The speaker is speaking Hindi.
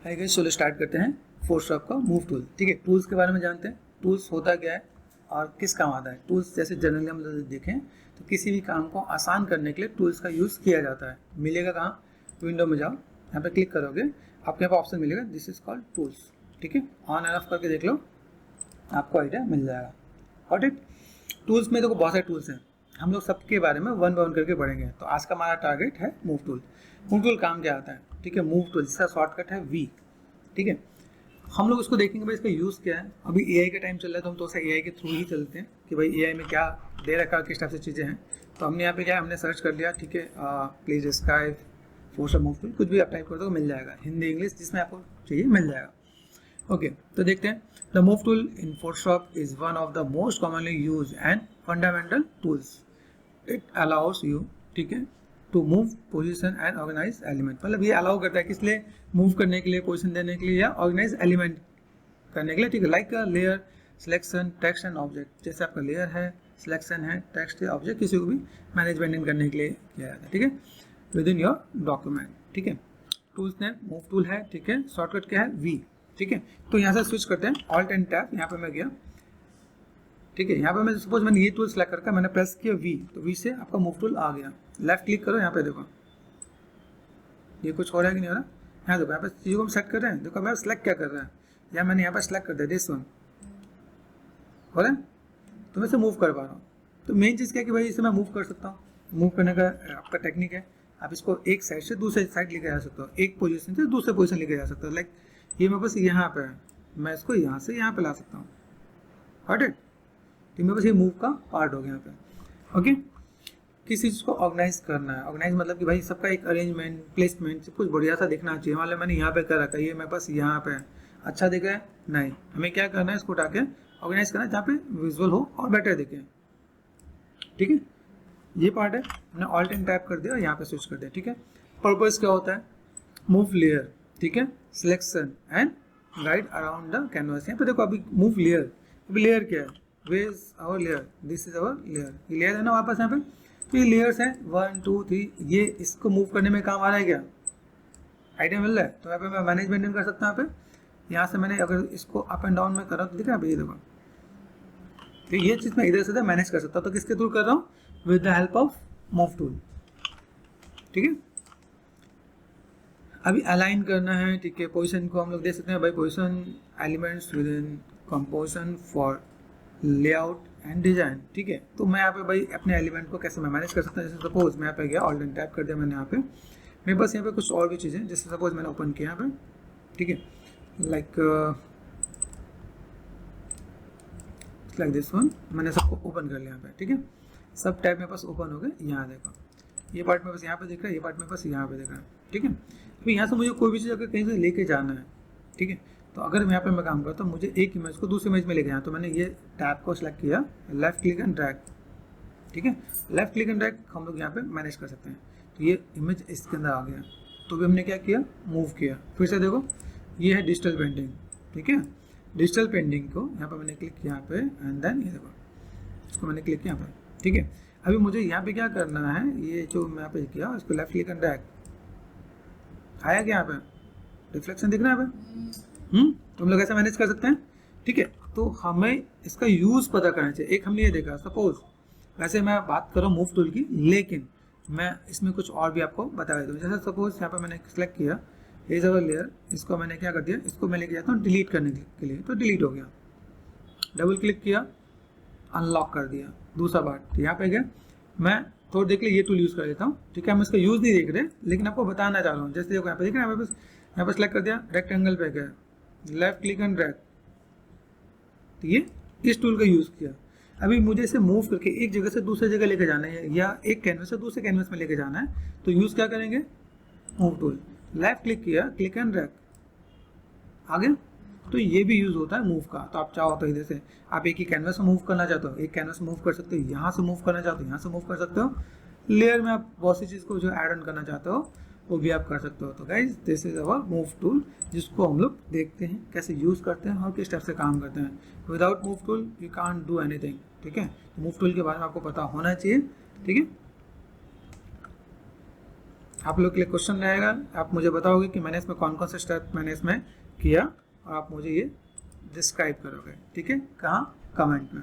हाय गाइस, चलो स्टार्ट करते हैं फोटोशॉप का मूव टूल। ठीक है, टूल्स के बारे में जानते हैं। टूल्स होता क्या है और किस काम आता है। टूल्स जैसे जनरली हम देखें तो किसी भी काम को आसान करने के लिए टूल्स का यूज़ किया जाता है। मिलेगा कहाँ? विंडो में जाओ, यहाँ पे क्लिक करोगे, आपके यहाँ पे ऑप्शन मिलेगा दिस इज कॉल्ड टूल्स। ठीक है, ऑन एंड ऑफ करके देख लो, आपको आइडिया मिल जाएगा। Got it. टूल्स में देखो बहुत सारे टूल्स हैं, हम लोग सबके बारे में वन बाय वन करके पढ़ेंगे। तो आज का हमारा टारगेट है मूव टूल। मूव टूल काम क्या आता है? ठीक है, मूव टूल जिसका शॉर्टकट है वी। ठीक है, हम लोग इसको देखेंगे भाई इसका यूज़ क्या है। अभी एआई का टाइम चल रहा है तो हम तो एआई के थ्रू ही चलते हैं कि भाई एआई में क्या दे रखा है, किस टाइप से चीज़ें हैं। तो हमने यहाँ पे क्या हमने सर्च कर लिया। ठीक है, please sky Photoshop move tool, कुछ भी आप टाइप कर दो मिल जाएगा, हिंदी इंग्लिश जिसमें आपको चाहिए मिल जाएगा। ओके, तो देखते हैं। The move tool in Photoshop is one of the most commonly use and fundamental tools. It allows you, ठीक है, to move position and organise element. मतलब ये अलाउ करता है किस लिए? मूव करने के लिए, पोजीशन देने के लिए या ऑर्गेनाइज एलिमेंट करने के लिए। ठीक है, like layer, selection, text and object. जैसे आपका लेयर है, सिलेक्शन है, टेक्स्ट है, ऑब्जेक्ट, किसी को भी मैनेज मेंटेन करने के लिए किया जाता है। ठीक है, विद इन योर डॉक्यूमेंट। ठीक है, टूल्स ने मूव टूल है। ठीक है, शॉर्टकट क्या है? वी। ठीक है, तो यहाँ से स्विच करते हैं, ऑल्ट एंड टैब। यहाँ पे मैं गया। ठीक है, यहाँ पे मैं सपोज मैंने ये टूल सेलेक्ट करके मैंने प्रेस किया वी, तो वी से आपका मूव टूल आ गया। लेफ्ट क्लिक करो, यहाँ पे देखो ये कुछ हो रहा है कि नहीं हो रहा। यहाँ देखो, यहाँ पे चीज़ों को हम सेट कर रहे हैं। देखो मैं सेलेक्ट क्या कर रहा है, या मैंने यहाँ पे सेलेक्ट कर दिया दिस वन, हो रहा है, तो मैं इसे मूव कर पा रहा हूँ। तो मेन चीज़ क्या है कि भाई इसे मैं मूव कर सकता हूँ। मूव करने का आपका टेक्निक है, आप इसको एक साइड से दूसरे साइड लेके जा सकते हो, एक पोजीशन से दूसरे पोजीशन लेके जा सकते हो। लाइक ये मैं बस यहाँ पे है, मैं इसको यहाँ से यहाँ पे ला सकता हूँ। हॉट इट, तो मैं बस ये मूव का पार्ट हो गया यहाँ पे। ओके, किसी चीज़ को ऑर्गेनाइज करना है। ऑर्गेनाइज मतलब कि भाई सबका एक अरेंजमेंट, प्लेसमेंट सब कुछ बढ़िया सा दिखना चाहिए। मान लो मैंने यहाँ पे कर रखा है, ये मैं बस यहाँ पे है, अच्छा दिख रहा है? नहीं, हमें क्या करना है, इसको उठा के ऑर्गेनाइज करना है जहाँ पे विजुअल हो और बेटर दिखे। ठीक है, ये पार्ट है। हमने ऑल्ट एंड टैप कर दिया और यहाँ पे स्विच कर दिया। ठीक है, पर्पस क्या होता है? मूव लेयर, ठीक है, selection and guide around the canvas. यहाँ पे देखो अभी मूव लेयर, अभी लेयर क्या है? Where is our layer, this is our layer. ये लेयर है ना वापस यहाँ पे, तो ये लेयर्स हैं 1 2 3। ये इसको मूव करने में काम आ रहा है क्या? आइडिया मिल रहा है? तो यहाँ पे मैं मैनेजमेंट कर सकता हूँ। यहाँ पे यहाँ से मैंने अगर इसको अप एंड डाउन में कर रहा हूँ तो दिख रहा है ये देखो, तो ये चीज़ मैं इधर से मैनेज कर सकता हूँ। तो किसके थ्रू कर रहा हूँ? With the help of move tool. ठीक है, अभी अलाइन करना है। ठीक है, पोजीशन को हम लोग दे सकते हैं भाई, position elements with in composition for layout and design. ठीक है, तो मैं यहाँ पे भाई अपने एलिमेंट को कैसे मैं मैनेज कर सकता हूँ। जैसे सपोज मैं यहाँ पे गया, ऑल्ट एंड टैप कर दिया मैंने यहाँ पे, मैं बस यहाँ पे कुछ और भी चीज़ें, जैसे सपोज मैंने ओपन किया यहाँ पे। ठीक है, लाइक दिस वन, मैंने सबको ओपन कर लिया यहाँ पे। ठीक है, सब टैब मेरे पास ओपन हो गए। यहाँ देखो ये पार्ट में बस यहाँ पे दिख रहा है, ये पार्ट में बस यहाँ पे दिख रहा है। ठीक है, तो यहाँ से मुझे कोई भी चीज़ अगर कहीं से लेके जाना है, ठीक है, तो अगर मैं यहाँ पे मैं काम करता हूँ, मुझे एक इमेज को दूसरी इमेज में लेके जाना, तो मैंने ये टैब को सिलेक्ट किया, लेफ्ट क्लिक एंड ड्रैग। ठीक है, लेफ्ट क्लिक एंड ड्रैग हम लोग यहाँ पे मैनेज कर सकते हैं। तो ये इमेज इसके अंदर आ गया, तो भी हमने क्या किया? मूव किया। फिर से देखो ये है डिजिटल पेंटिंग। ठीक है, डिजिटल पेंटिंग को यहाँ पर मैंने क्लिक किया यहाँ पे, एंड देन ये देखो इसको मैंने क्लिक किया यहाँ पर। ठीक है, अभी मुझे यहाँ पे क्या करना है, ये जो मैं यहाँ पे किया इसको लेफ्ट क्लिक एंड ड्रैग, आया क्या यहाँ पे? रिफ्लेक्शन दिख रहा है यहाँ पे। तो हम लोग ऐसे मैनेज कर सकते हैं। ठीक है, तो हमें इसका यूज़ पता करना चाहिए। एक हमने ये देखा, सपोज वैसे मैं बात कर रहा हूँ मूव टूल की, लेकिन मैं इसमें कुछ और भी आपको बता देता हूँ। जैसे सपोज यहाँ पे मैंने सेलेक्ट किया इज अवर लेयर, इसको मैंने क्या कर दिया, इसको मैं लेके जाता हूँ डिलीट करने के लिए, तो डिलीट हो गया। डबल क्लिक किया, अनलॉक कर दिया दूसरा पार्ट, यहाँ पे गया। मैं थोड़ी देर के लिए ये टूल यूज़ कर लेता हूँ। ठीक है, हम इसका यूज़ नहीं देख रहे, लेकिन आपको बताना चाह रहा हूँ। जैसे देखो यहाँ पे देख रहे हैं, यहाँ पे सेलेक्ट कर दिया, रेक्टेंगल पे गया, लेफ्ट क्लिक एंड ड्रैग, तो ये इस टूल का यूज़ किया। अभी मुझे इसे मूव करके एक जगह से दूसरी जगह लेके जाना है, या एक कैनवस से दूसरे कैनवस में लेके जाना है, तो यूज़ क्या करेंगे? Move tool. लेफ्ट क्लिक किया, क्लिक एंड ड्रैग, आ गया। तो ये भी यूज़ होता है मूव का। तो आप चाहो तो इधर से आप एक ही कैनवस में मूव करना चाहते हो, एक कैनवस मूव कर सकते हो, यहाँ से मूव करना चाहते हो यहाँ से मूव कर सकते हो। लेयर में आप बहुत सी चीज़ को जो ऐड ऑन करना चाहते हो वो भी आप कर सकते हो। तो guys this is our move tool, जिसको हम लोग देखते हैं कैसे यूज़ करते हैं और किस टाइप से काम करते हैं। Without move tool you can't do anything. ठीक है, तो मूव टूल के बारे में आपको पता होना चाहिए। ठीक है, आप लोग के लिए क्वेश्चन रहेगा, आप मुझे बताओगे कि मैंने इसमें कौन कौन से स्टेप मैंने इसमें किया और आप मुझे ये डिस्क्राइब करोगे, ठीक है, कहाँ, कमेंट में।